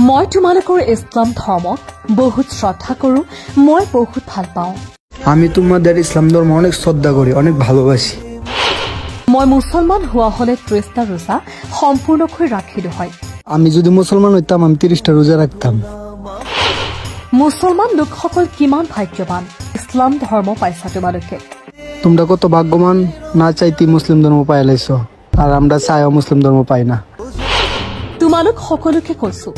মই তোমালোকৰ ইছলাম ধৰ্মক বহুত শ্ৰদ্ধা কৰো, মই বহুত ভাল পাওঁ। আমি তোমাদেৰ ইসলাম ধৰ্ম অনেক শ্ৰদ্ধা কৰি, অনেক ভালোবাসি। মই মুছলমান হোৱা হলে 30টা ৰোজা সম্পূৰ্ণকৈ ৰাখিলো হয়। আমি যদি মুসলমান হইতাম আমি 30টা ৰোজা ৰাখতাম। মুছলমান লোকসকল কিমান ভাগ্যৱান, ইছলাম ধৰ্ম পাইছা তোমালোকে। তোমরা কত ভাগ্যবান, না চাইতে মুসলিম ধর্ম পাইলাইছ, আর আমরা চাইও মুসলিম ধর্ম পাই না। তোমালোক সকলোকে কৈছো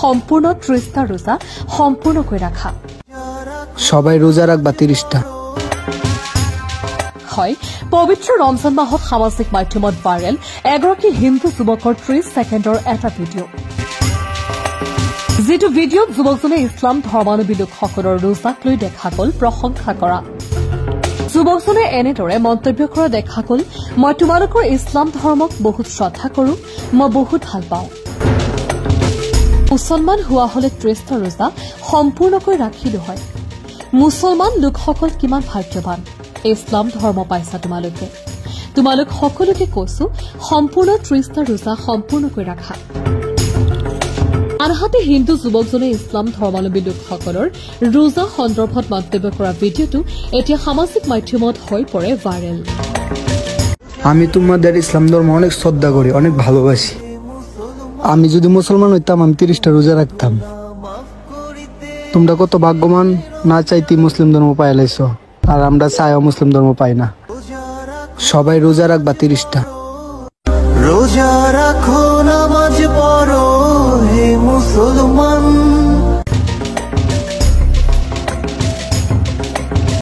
সম্পূৰ্ণ 30টা ৰোজা সম্পূৰ্ণকৈ ৰাখা। সবাই ৰোজা ৰাখবা 30টা। হয়, পবিত্ৰ ৰমজান মাহত সামাজিক মাধ্যমত ভাইৰেল এগৰাকী হিন্দু যুৱকৰ 30 ছেকেণ্ডৰ এটা ভিডিঅ'। যিটো ভিডিঅ'ত যুৱকজনে ইছলাম ধৰ্মাৱলম্বী লোকসকলৰ ৰোজাক লৈ দেখা গ'ল প্ৰশংসা কৰা। যুৱকজনে এনেদৰে মন্তব্য কৰা দেখা গ'ল, মই তোমালোকৰ ইছলাম ধৰ্মক বহুত শ্ৰদ্ধা কৰো, মই বহুত ভাল পাওঁ। মুছলমান হোৱা হলে 30টা ৰোজা সম্পূৰ্ণকৈ ৰাখিলো হয়। মুছলমান লোকসকল কিমান ভাগ্যৱান, ইছলাম ধৰ্ম পাইছা তোমালোকে। তোমালোক সকলোকে কৈছো সম্পূৰ্ণ 30টা ৰোজা সম্পূৰ্ণকৈ ৰাখা। আনহাতে হিন্দু যুৱকজনে ইছলাম ধৰ্মাৱলম্বী লোকসকলৰ ৰোজা সন্দৰ্ভত মন্তব্য কৰা ভিডিঅ'টো এতিয়া সামাজিক মাধ্যমত হৈ পৰে ভাইৰেল। আমি তোমাদের ইসলাম ধর্ম অনেক শ্রদ্ধা করি, অনেক ভালোবাসি। আমি যদি মুসলমান হইতাম আমি 30টা রোজা রাখতাম। তোমরা কত ভাগ্যবান, না চাইতে মুসলিম ধর্ম পাইলাইছ, আর আমরা চাইও মুসলিম ধর্ম পাই না। সবাই রোজা রাখবা 30টা। রোজা রাখো, নামাজ পড়ো হে মুসলমান।